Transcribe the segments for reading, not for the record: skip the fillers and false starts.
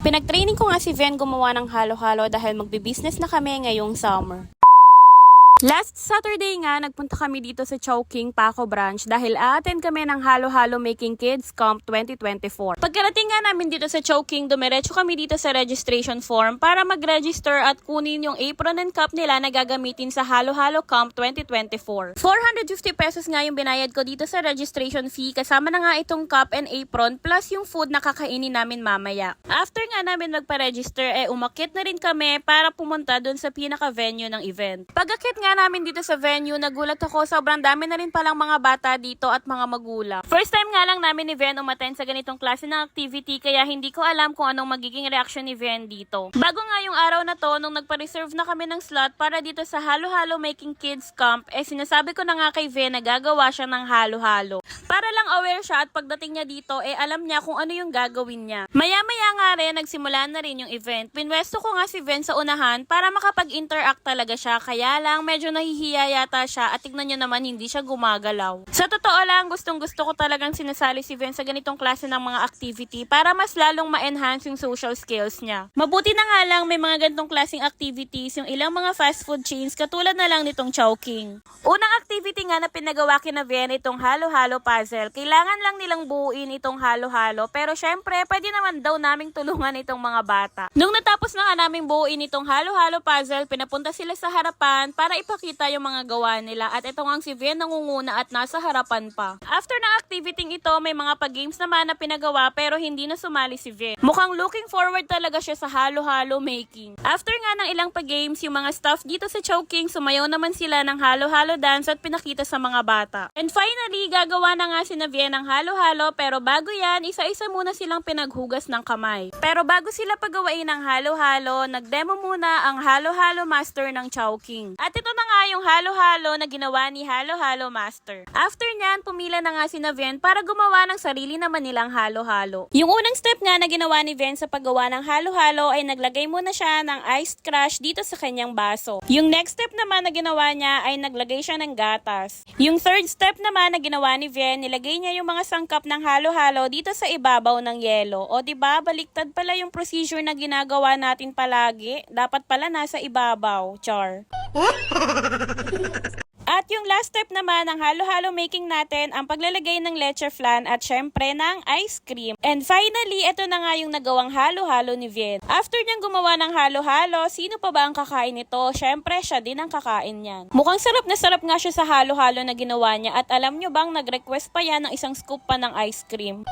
Pinag-training ko nga si Ven gumawa ng halo-halo dahil magbi-business na kami ngayong summer. Last Saturday nga, nagpunta kami dito sa Chowking, Paco Branch dahil a-attend kami ng Halo-Halo Making Kids Camp 2024. Pagkarating nga namin dito sa Chowking, dumiretso kami dito sa registration form para mag-register at kunin yung apron and cup nila na gagamitin sa Halo-Halo Camp 2024. 450 pesos nga yung binayad ko dito sa registration fee kasama na nga itong cup and apron plus yung food na kakainin namin mamaya. After nga namin magpa-register, umakit na rin kami para pumunta dun sa pinaka-venue ng event. Pag-akit nga namin dito sa venue, nagulat ako, sobrang dami na rin palang mga bata dito at mga magulang. First time nga lang namin ni Ven umattend sa ganitong klase ng activity kaya hindi ko alam kung anong magiging reaction ni Ven dito. Bago nga yung araw na to, nung nagpa-reserve na kami ng slot para dito sa Halo-Halo Making Kids Camp, sinasabi ko na nga kay Ven na gagawa siya ng halo-halo. Para lang aware siya at pagdating niya dito, alam niya kung ano yung gagawin niya. Maya-maya nga rin, nagsimula na rin yung event. Pinwesto ko nga si Ven sa unahan para makapag-interact talaga siya, kaya lang medyo nahihiya yata siya at tignan nyo naman hindi siya gumagalaw. Sa totoo lang, gustong-gusto ko talagang sinasali si Ven sa ganitong klase ng mga activity para mas lalong ma-enhance yung social skills niya. Mabuti na nga lang may mga ganitong klaseng activities yung ilang mga fast food chains katulad na lang nitong Chowking. Unang activity nga na pinagawa kina Ven itong halo-halo puzzle. Kailangan lang nilang buuin itong halo-halo pero syempre pwede naman daw naming tulungan itong mga bata. Nung natapos na nga naming buuin itong halo-halo puzzle, pinapunta sila sa harapan para ipakita yung mga gawa nila at ito nga si Ven nangunguna at nasa harapan pa. After ng activity ito, may mga pag-games naman na pinagawa pero hindi na sumali si Ven. Mukhang looking forward talaga siya sa halo-halo making. After nga ng ilang pag-games, yung mga staff dito sa Chowking, sumayaw naman sila ng halo-halo dance at pinakita sa mga bata. And finally, gagawa na nga si Ven ng halo-halo pero bago yan, isa-isa muna silang pinaghugas ng kamay. Pero bago sila pagawain ng halo-halo, nag-demo muna ang halo-halo master ng Chowking. At ito na nga yung halo-halo na ginawa ni Halo-Halo Master. After nyan, pumila na nga si Ven para gumawa ng sarili naman nilang halo-halo. Yung unang step nga na ginawa ni Ven sa paggawa ng halo-halo ay naglagay muna siya ng iced crush dito sa kanyang baso. Yung next step naman na ginawa niya ay naglagay siya ng gatas. Yung third step naman na ginawa ni Ven, nilagay niya yung mga sangkap ng halo-halo dito sa ibabaw ng yelo. O diba, baliktad pala yung procedure na ginagawa natin palagi. Dapat pala nasa ibabaw. Char. At yung last step naman ng halo-halo making natin, ang paglalagay ng leche flan at syempre ng ice cream. And finally, ito na nga yung nagawang halo-halo ni Ven. After niyang gumawa ng halo-halo, sino pa ba ang kakain nito? Syempre, siya din ang kakain niyan. Mukhang sarap na sarap nga siya sa halo-halo na ginawa niya at alam nyo bang nag-request pa yan ng isang scoop pa ng ice cream.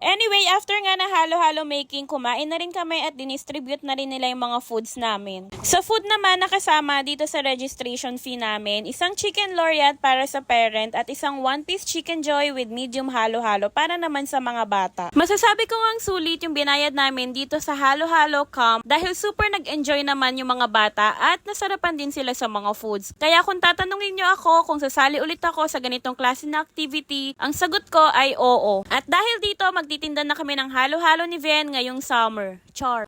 Anyway, after nga na halo-halo making, kumain na rin kami at dinistribute na rin nila yung mga foods namin. Sa food naman, nakasama dito sa registration fee namin, isang chicken laureate para sa parent at isang one-piece chicken joy with medium halo-halo para naman sa mga bata. Masasabi ko ngang sulit yung binayad namin dito sa halo-halo camp dahil super nag-enjoy naman yung mga bata at nasarapan din sila sa mga foods. Kaya kung tatanungin nyo ako kung sasali ulit ako sa ganitong klase na activity, ang sagot ko ay oo. At dahil dito, magtitinda na kami ng halo-halo ni Ven ngayong summer. Char.